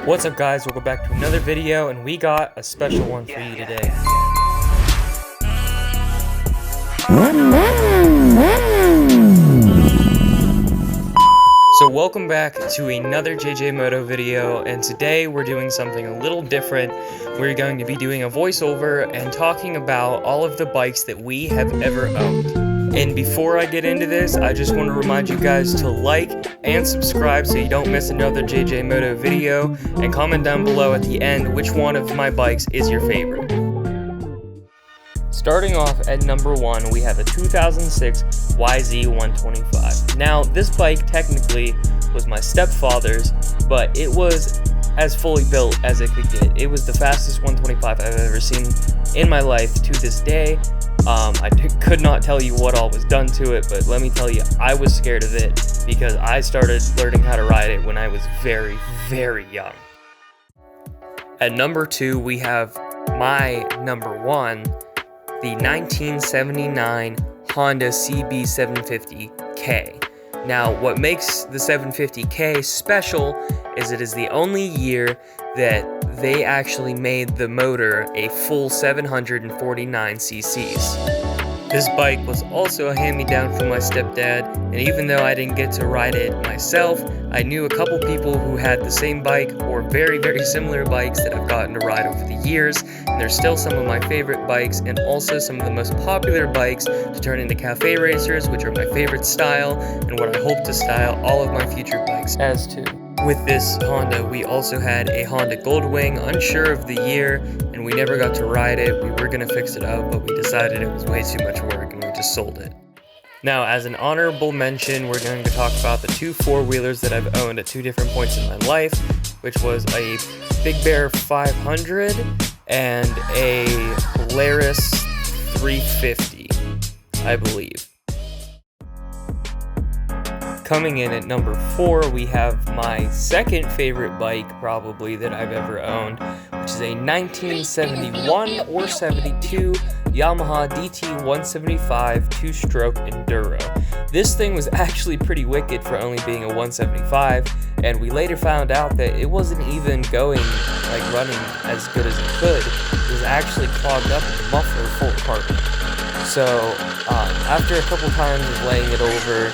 What's up guys, welcome back to another video, and we got a special one for you today. So welcome back to another JJ Moto video, and today we're doing something a little different. We're going to be doing a voiceover and talking about all of the bikes that we have ever owned. And before I get into this, I just want to remind you guys to like and subscribe so you don't miss another JJ Moto video, and comment down below at the end which one of my bikes is your favorite. Starting off at number 1, we have a 2006 YZ125. Now, this bike technically was my stepfather's, but it was as fully built as it could get. It was the fastest 125 I've ever seen in my life to this day. I could not tell you what all was done to it, but let me tell you, I was scared of it because I started learning how to ride it when I was very, very young. At number 2, we have my number 1, the 1979 Honda CB750K. Now, what makes the 750K special is it is the only year that they actually made the motor a full 749 cc's. This bike was also a hand-me-down from my stepdad, and even though I didn't get to ride it myself, I knew a couple people who had the same bike or very, very similar bikes that I've gotten to ride over the years, and they're still some of my favorite bikes and also some of the most popular bikes to turn into cafe racers, which are my favorite style and what I hope to style all of my future bikes as too. With this Honda, we also had a Honda Goldwing, unsure of the year, and we never got to ride it. We were going to fix it up, but we decided it was way too much work and we just sold it. Now, as an honorable mention, we're going to talk about the 2 4-wheelers that I've owned at 2 different points in my life, which was a Big Bear 500 and a Polaris 350, I believe. Coming in at number 4, we have my second favorite bike probably that I've ever owned, which is a 1971 or 72 Yamaha DT175 2-stroke Enduro. This thing was actually pretty wicked for only being a 175, and we later found out that it wasn't even running as good as it could. It was actually clogged up and the muffler full of carbon. So after a couple times of laying it over,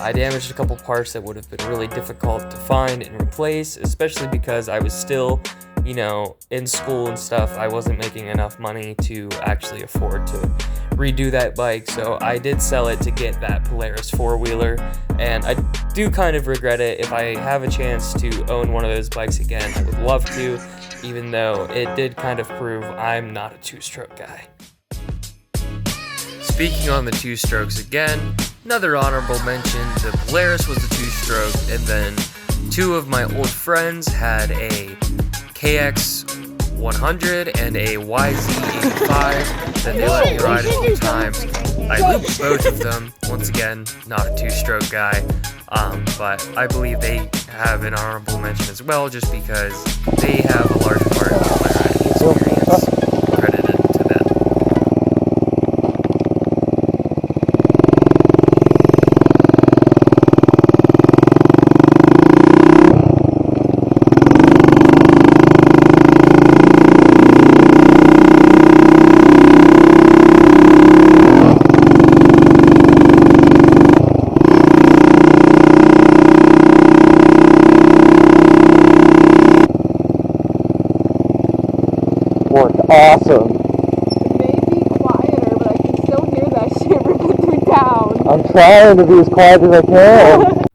I damaged a couple parts that would have been really difficult to find and replace, especially because I was still, in school and stuff. I wasn't making enough money to actually afford to redo that bike, so I did sell it to get that Polaris 4-wheeler, and I do kind of regret it. If I have a chance to own one of those bikes again, I would love to, even though it did kind of prove I'm not a 2-stroke guy. Speaking on the 2-strokes again, another honorable mention, the Polaris was a 2-stroke, and then 2 of my old friends had a KX100 and a YZ85 that they let me ride a few times. I looped both of them, once again, not a 2-stroke guy, but I believe they have an honorable mention as well, just because they have a large part of my riding experience credited to them. Awesome. It may be quieter, but I can still hear that shit ripping through town. I'm trying to be as quiet as I can.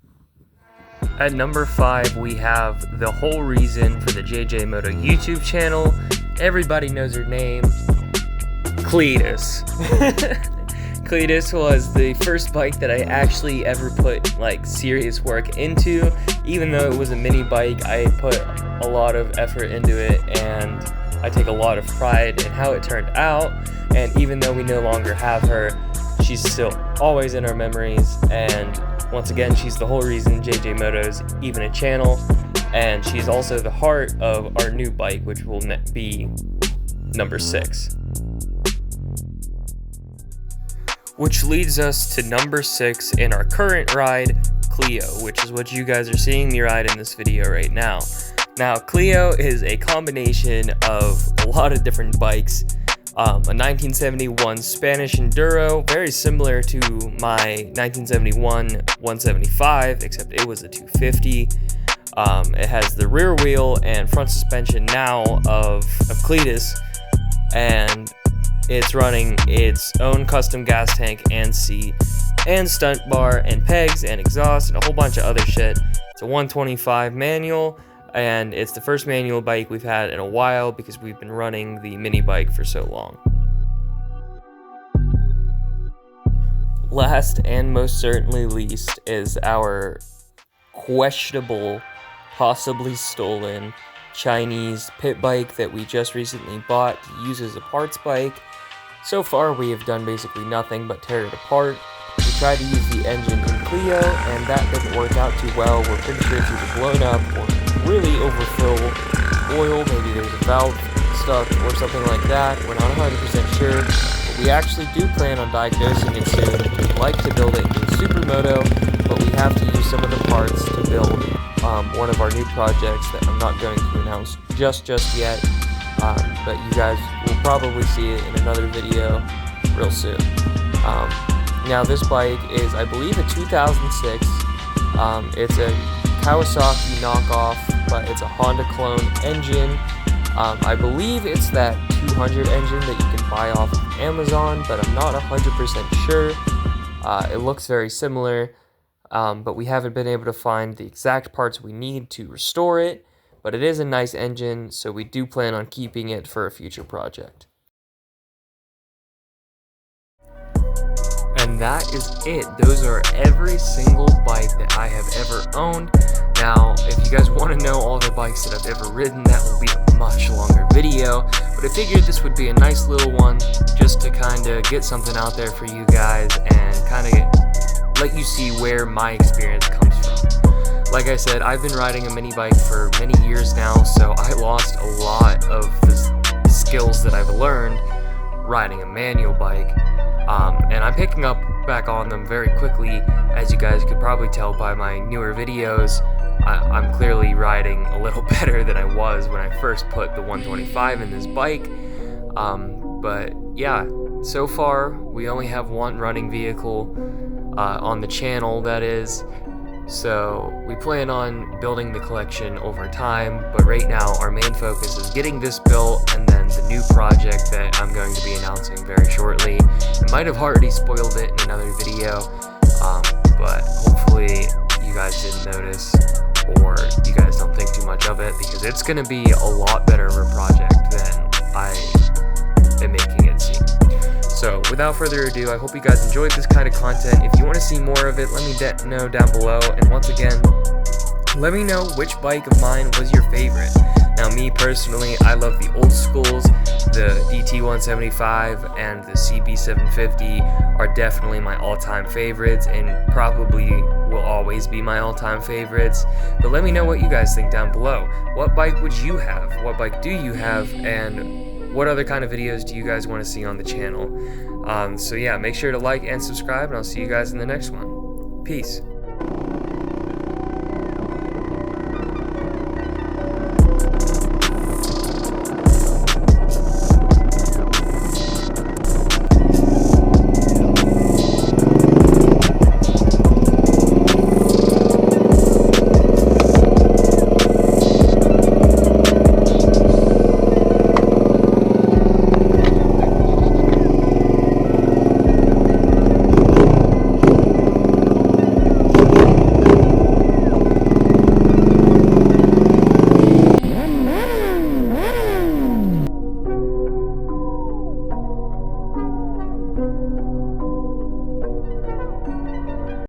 At number 5, we have the whole reason for the JJ Moto YouTube channel. Everybody knows her name, Cletus. Cletus was the first bike that I actually ever put serious work into. Even though it was a mini bike, I put a lot of effort into it, and I take a lot of pride in how it turned out. And even though we no longer have her, she's still always in our memories, and once again, she's the whole reason JJ Moto's even a channel, and she's also the heart of our new bike, which will be number 6. Which leads us to number 6 in our current ride, Clio, which is what you guys are seeing me ride in this video right now. Now, Clio is a combination of a lot of different bikes. A 1971 Spanish Enduro, very similar to my 1971 175, except it was a 250. It has the rear wheel and front suspension now of Cleetus, and it's running its own custom gas tank and seat, and stunt bar, and pegs, and exhaust, and a whole bunch of other shit. It's a 125 manual, and it's the first manual bike we've had in a while because we've been running the mini bike for so long. Last and most certainly least is our questionable, possibly stolen Chinese pit bike that we just recently bought to use as a parts bike. So far we have done basically nothing but tear it apart. We tried to use the engine in Clio and that didn't work out too well. We're pretty sure it's either blown up or really overfill oil, maybe there's a valve stuck or something like that. We're not 100% sure, but we actually do plan on diagnosing it soon. We'd like to build it in Supermoto, but we have to use some of the parts to build one of our new projects that I'm not going to announce just yet, but you guys will probably see it in another video real soon. Now this bike is, I believe, a 2006. It's a Kawasaki knockoff, but it's a Honda clone engine. I believe it's that 200 engine that you can buy off of Amazon, but I'm not 100% sure. It looks very similar, but we haven't been able to find the exact parts we need to restore it, but it is a nice engine, so we do plan on keeping it for a future project. And that is it. Those are every single bike that I have ever owned. Now, if you guys want to know all the bikes that I've ever ridden, that will be a much longer video, but I figured this would be a nice little one just to kind of get something out there for you guys and kind of let you see where my experience comes from. Like I said, I've been riding a mini bike for many years now, so I lost a lot of the skills that I've learned riding a manual bike. And I'm picking up back on them very quickly, as you guys could probably tell by my newer videos. I'm clearly riding a little better than I was when I first put the 125 in this bike. But yeah, so far we only have one running vehicle on the channel, that is. So we plan on building the collection over time, but right now our main focus is getting this built and then the new project that I'm going to be announcing very shortly. I might have already spoiled it in another video, but hopefully you guys didn't notice or you guys don't think too much of it, because it's going to be a lot better of a project than I am making it seem. So without further ado, I hope you guys enjoyed this kind of content. If you want to see more of it, let me know down below. And once again, let me know which bike of mine was your favorite. Now me personally, I love the old schools. The DT175 and the CB750 are definitely my all-time favorites and probably will always be my all-time favorites. But let me know what you guys think down below. What bike would you have? What bike do you have? And what other kind of videos do you guys want to see on the channel? So yeah, make sure to like and subscribe, and I'll see you guys in the next one. Peace.